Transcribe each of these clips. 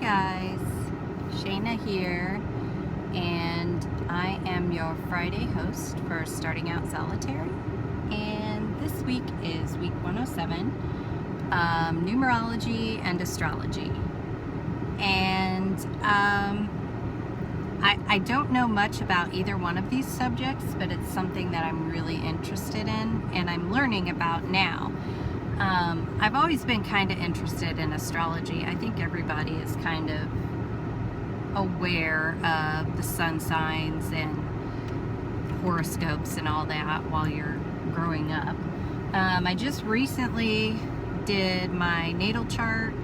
guys, Shayna here, and I am your Friday host for Starting Out Solitary, and this week is week 107, Numerology and Astrology. And I don't know much about either one of these subjects, but it's something that I'm really interested in and I'm learning about now. I've always been kind of interested in astrology. I think everybody is kind of aware of the sun signs and horoscopes and all that while you're growing up. I just recently did my natal chart,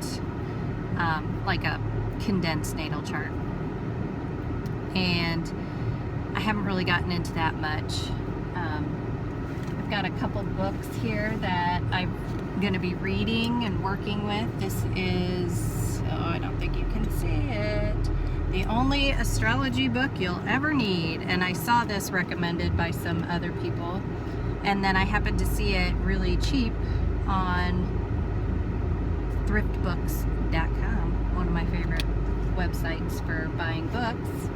like a condensed natal chart, and I haven't really gotten into that much. I've got a couple books here that I'm going to be reading and working with. This is, oh, I don't think you can see it, the only astrology book you'll ever need. And I saw this recommended by some other people, and then I happened to see it really cheap on thriftbooks.com, one of my favorite websites for buying books.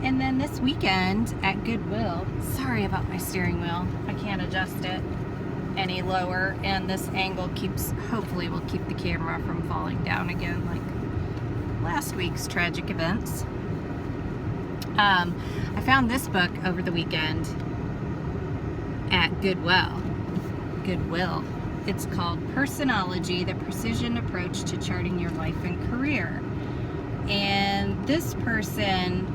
And then this weekend at Goodwill, sorry about my steering wheel, I can't adjust it any lower, and this angle hopefully will keep the camera from falling down again like last week's tragic events. I found this book over the weekend at Goodwill. It's called Personology, the Precision Approach to Charting Your Life and Career. And this person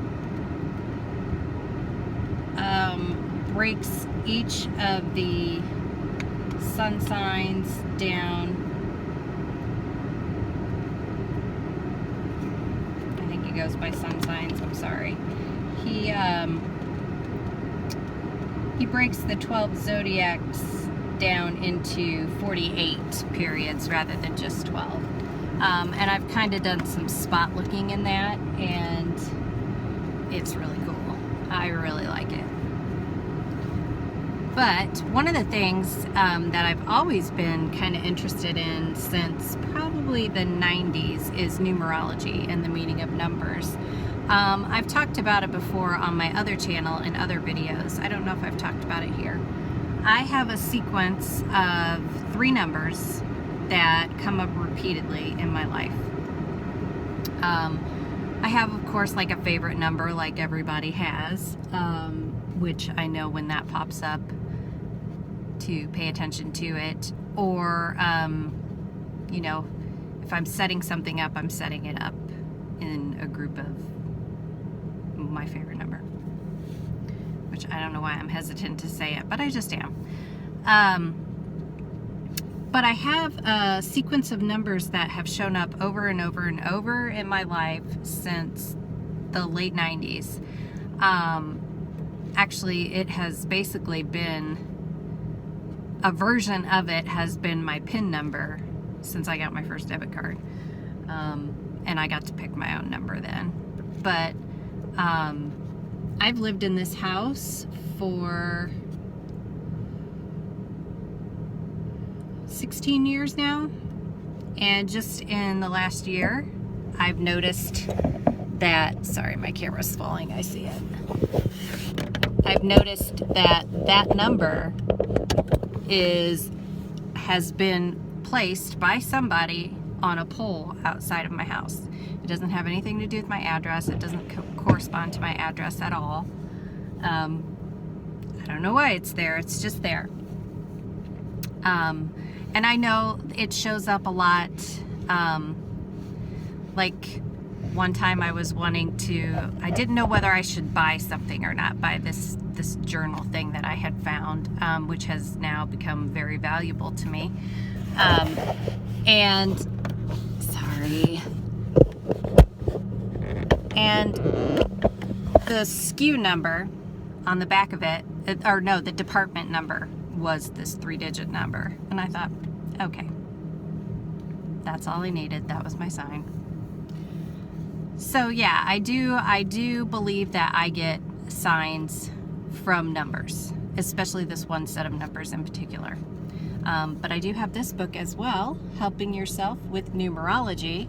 breaks each of the sun signs down. I think he goes by sun signs, I'm sorry. He breaks the 12 zodiacs down into 48 periods rather than just 12. And I've kind of done some spot looking in that, and it's really cool. I really like it. But one of the things that I've always been kind of interested in since probably the 90s is numerology and the meaning of numbers. I've talked about it before on my other channel in other videos. I don't know if I've talked about it here. I have a sequence of 3 numbers that come up repeatedly in my life. I have, of course, like a favorite number like everybody has, which I know when that pops up to pay attention to it, or you know, if I'm setting something up, I'm setting it up in a group of my favorite number, which I don't know why I'm hesitant to say it, but I just am. But I have a sequence of numbers that have shown up over and over and over in my life since the late 90s. Actually, it has basically been, a version of it has been my PIN number since I got my first debit card. And I got to pick my own number then. But I've lived in this house for 16 years now, and just in the last year I've noticed that, sorry, my camera's falling, I see it. I've noticed that that number has been placed by somebody on a pole outside of my house. It doesn't have anything to do with my address. It doesn't correspond to my address at all. I don't know why it's there. It's just there. And I know it shows up a lot. Like one time I was wanting to, I didn't know whether I should buy something or not, buy this journal thing that I had found, which has now become very valuable to me. And sorry. And the SKU number on the back of it, or no, the department number was this 3-digit number. And I thought, okay, that's all I needed. That was my sign. So yeah, I do believe that I get signs from numbers, especially this one set of numbers in particular. But I do have this book as well, Helping Yourself with Numerology,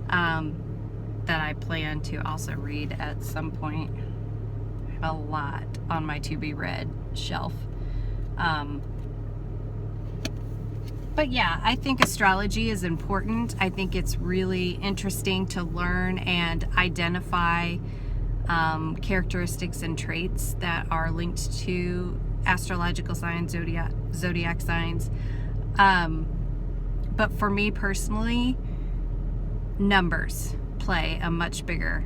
that I plan to also read at some point. I have a lot on my to be read shelf. But yeah, I think astrology is important. I think it's really interesting to learn and identify characteristics and traits that are linked to astrological signs, zodiac signs. But for me personally, numbers play a much bigger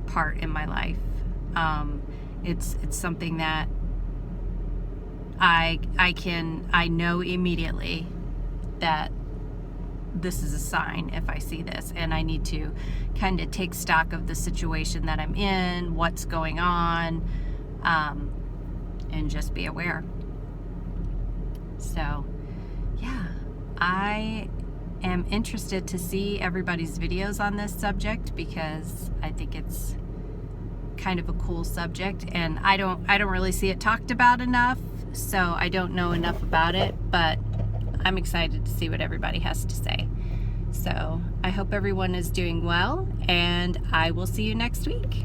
part in my life. It's something that I know immediately that this is a sign if I see this, and I need to kind of take stock of the situation that I'm in, what's going on, and just be aware. So yeah, I am interested to see everybody's videos on this subject, because I think it's kind of a cool subject, and I don't really see it talked about enough, so I don't know enough about it, but I'm excited to see what everybody has to say. So I hope everyone is doing well, and I will see you next week.